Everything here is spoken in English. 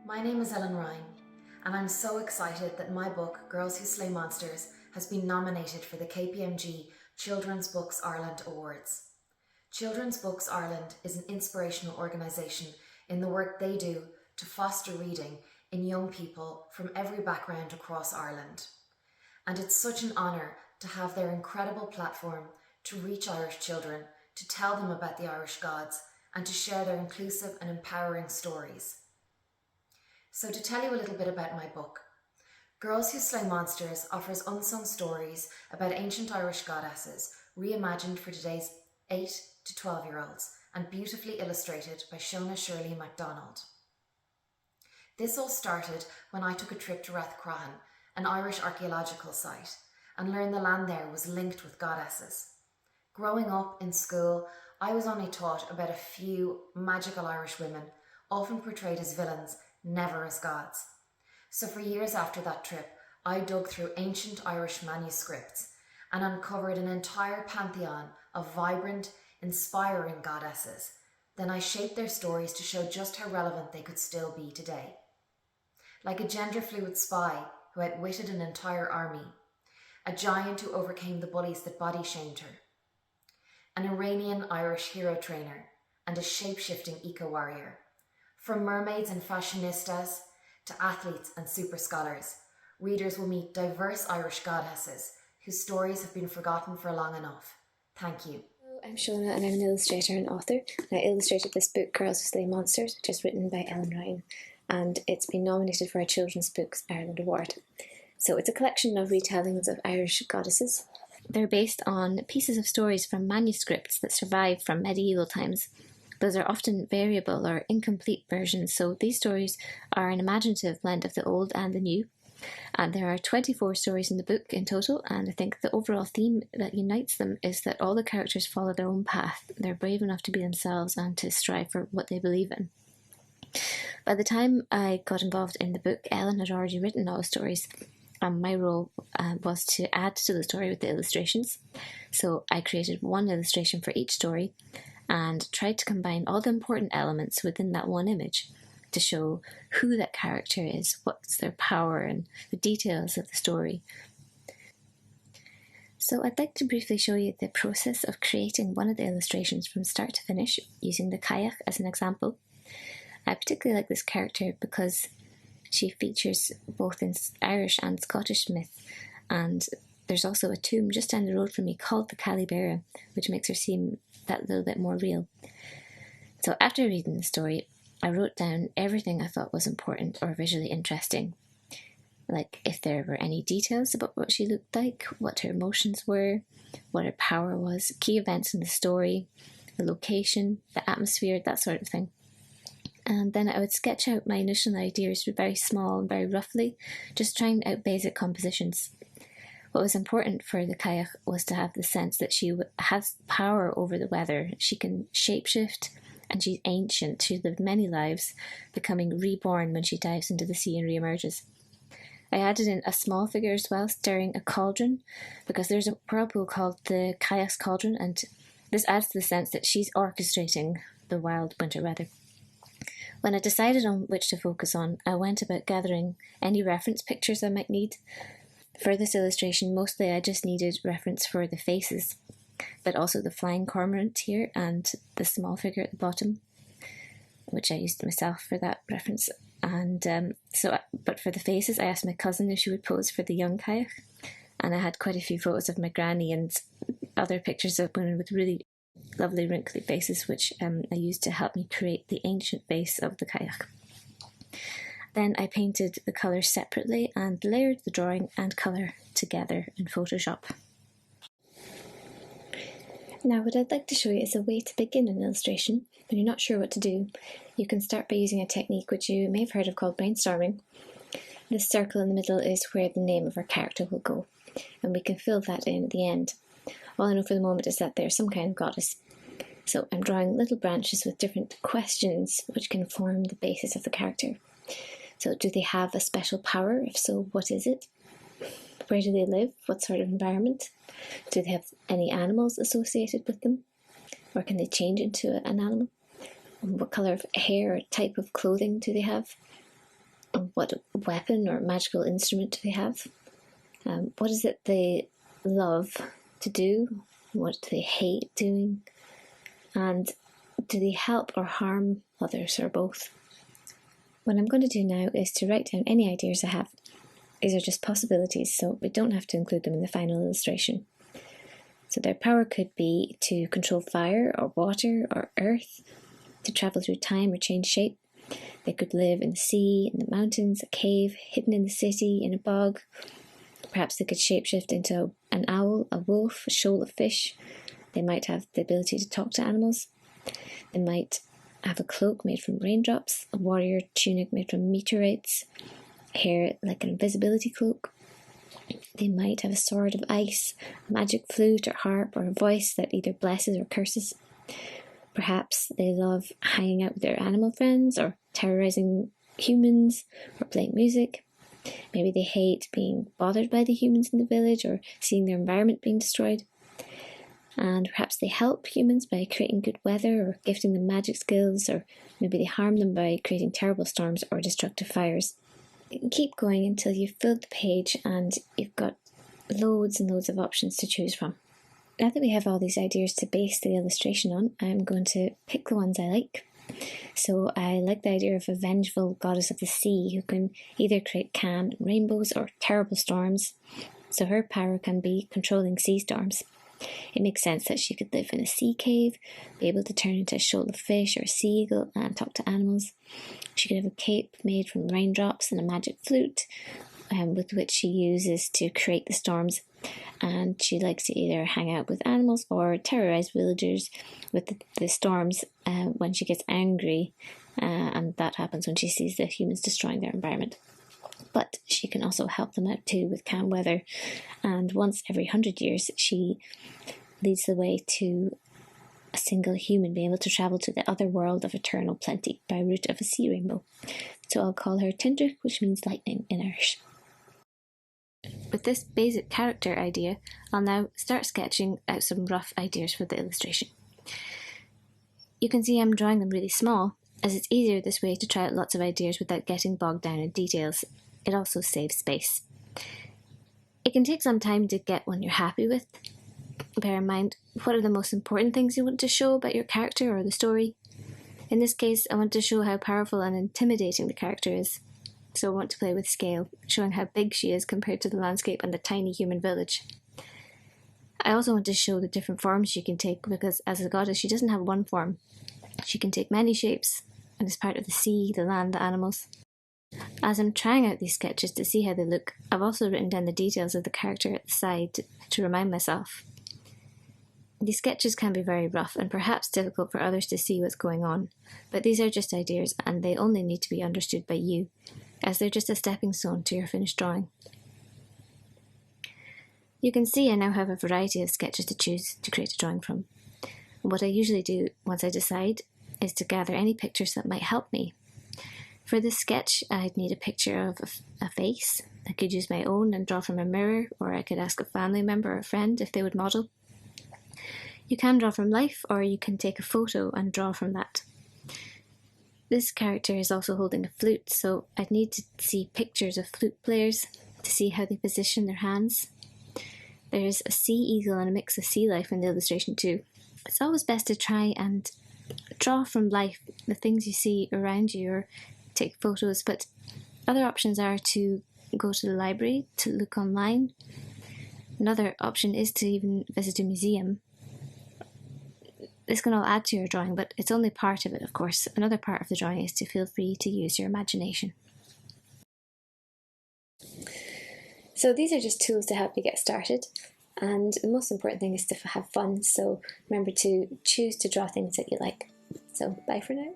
My name is Ellen Ryan, and I'm so excited that my book, Girls Who Slay Monsters, has been nominated for the KPMG Children's Books Ireland Awards. Children's Books Ireland is an inspirational organisation in the work they do to foster reading in young people from every background across Ireland. And it's such an honour to have their incredible platform to reach Irish children, to tell them about the Irish gods, and to share their inclusive and empowering stories. So to tell you a little bit about my book, Girls Who Slay Monsters offers unsung stories about ancient Irish goddesses reimagined for today's 8 to 12-year-olds and beautifully illustrated by Shona Shirley McDonald. This all started when I took a trip to Rathcroghan, an Irish archaeological site, and learned the land there was linked with goddesses. Growing up in school, I was only taught about a few magical Irish women, often portrayed as villains, never as gods. So for years after that trip, I dug through ancient Irish manuscripts and uncovered an entire pantheon of vibrant, inspiring goddesses. Then I shaped their stories to show just how relevant they could still be today. Like a gender-fluid spy who outwitted an entire army, a giant who overcame the bullies that body-shamed her, an Iranian Irish hero trainer, and a shape-shifting eco-warrior. From mermaids and fashionistas to athletes and super scholars, readers will meet diverse Irish goddesses whose stories have been forgotten for long enough. Thank you. Hello, I'm Shona and I'm an illustrator and author. I illustrated this book, Girls Who Slay Monsters, which is written by Ellen Ryan, and it's been nominated for a Children's Books Ireland Award. So it's a collection of retellings of Irish goddesses. They're based on pieces of stories from manuscripts that survived from medieval times. Those are often variable or incomplete versions, so these stories are an imaginative blend of the old and the new. And there are 24 stories in the book in total, and I think the overall theme that unites them is that all the characters follow their own path. They're brave enough to be themselves and to strive for what they believe in. By the time I got involved in the book, Ellen had already written all the stories. My role was to add to the story with the illustrations. So I created one illustration for each story and tried to combine all the important elements within that one image to show who that character is, what's their power, and the details of the story. So I'd like to briefly show you the process of creating one of the illustrations from start to finish, using the kayak as an example. I particularly like this character because she features both in Irish and Scottish myth, and there's also a tomb just down the road from me called the Callibera, which makes her seem that little bit more real. So after reading the story, I wrote down everything I thought was important or visually interesting, like if there were any details about what she looked like, what her emotions were, what her power was, key events in the story, the location, the atmosphere, that sort of thing. And then I would sketch out my initial ideas very small and very roughly, just trying out basic compositions. What was important for the kayak was to have the sense that she has power over the weather. She can shapeshift, and she's ancient. She's lived many lives, becoming reborn when she dives into the sea and re-emerges. I added in a small figure as well, stirring a cauldron, because there's a whirlpool called the kayak's cauldron, and this adds to the sense that she's orchestrating the wild winter weather. When I decided on which to focus on, I went about gathering any reference pictures I might need. For this illustration, mostly I just needed reference for the faces, but also the flying cormorant here and the small figure at the bottom, which I used myself for that reference. And but for the faces, I asked my cousin if she would pose for the young kayak, and I had quite a few photos of my granny and other pictures of women with really lovely wrinkly faces, which I used to help me create the ancient face of the kayak. Then I painted the colours separately and layered the drawing and colour together in Photoshop. Now what I'd like to show you is a way to begin an illustration. When you're not sure what to do, you can start by using a technique which you may have heard of called brainstorming. This circle in the middle is where the name of our character will go, and we can fill that in at the end. All I know for the moment is that there's some kind of goddess. So I'm drawing little branches with different questions which can form the basis of the character. So do they have a special power? If so, what is it? Where do they live? What sort of environment? Do they have any animals associated with them? Or can they change into an animal? What colour of hair or type of clothing do they have? What weapon or magical instrument do they have? What is it they love to do? What do they hate doing? And do they help or harm others, or both? What I'm going to do now is to write down any ideas I have. These are just possibilities, so we don't have to include them in the final illustration. So their power could be to control fire or water or earth, to travel through time or change shape. They could live in the sea, in the mountains, a cave, hidden in the city, in a bog. Perhaps they could shapeshift into an owl, a wolf, a shoal of fish. They might have the ability to talk to animals. They might have a cloak made from raindrops, a warrior tunic made from meteorites, hair like an invisibility cloak. They might have a sword of ice, a magic flute or harp, or a voice that either blesses or curses. Perhaps they love hanging out with their animal friends, or terrorizing humans, or playing music. Maybe they hate being bothered by the humans in the village, or seeing their environment being destroyed. And perhaps they help humans by creating good weather, or gifting them magic skills, or maybe they harm them by creating terrible storms or destructive fires. You can keep going until you've filled the page and you've got loads and loads of options to choose from. Now that we have all these ideas to base the illustration on, I'm going to pick the ones I like. So I like the idea of a vengeful goddess of the sea who can either create calm rainbows or terrible storms. So her power can be controlling sea storms. It makes sense that she could live in a sea cave, be able to turn into a shoal of fish or a sea eagle and talk to animals. She could have a cape made from raindrops and a magic flute, with which she uses to create the storms. And she likes to either hang out with animals or terrorize villagers with the storms when she gets angry, and that happens when she sees the humans destroying their environment. But she can also help them out too with calm weather, and once every 100 years she leads the way to a single human being able to travel to the other world of eternal plenty by route of a sea rainbow. So I'll call her Tindrick, which means lightning in Irish. With this basic character idea, I'll now start sketching out some rough ideas for the illustration. You can see I'm drawing them really small, as it's easier this way to try out lots of ideas without getting bogged down in details. It also saves space. It can take some time to get one you're happy with. Bear in mind, what are the most important things you want to show about your character or the story? In this case, I want to show how powerful and intimidating the character is. So I want to play with scale, showing how big she is compared to the landscape and the tiny human village. I also want to show the different forms she can take, because as a goddess she doesn't have one form. She can take many shapes and is part of the sea, the land, the animals. As I'm trying out these sketches to see how they look, I've also written down the details of the character at the side to remind myself. These sketches can be very rough and perhaps difficult for others to see what's going on, but these are just ideas and they only need to be understood by you, as they're just a stepping stone to your finished drawing. You can see I now have a variety of sketches to choose to create a drawing from. What I usually do once I decide is to gather any pictures that might help me. For this sketch, I'd need a picture of a face. I could use my own and draw from a mirror, or I could ask a family member or a friend if they would model. You can draw from life, or you can take a photo and draw from that. This character is also holding a flute, so I'd need to see pictures of flute players to see how they position their hands. There's a sea eagle and a mix of sea life in the illustration too. It's always best to try and draw from life the things you see around you or take photos, but other options are to go to the library, to look online. Another option is to even visit a museum. This can all add to your drawing, but it's only part of it, of course. Another part of the drawing is to feel free to use your imagination. So these are just tools to help you get started, and the most important thing is to have fun, so remember to choose to draw things that you like. So bye for now.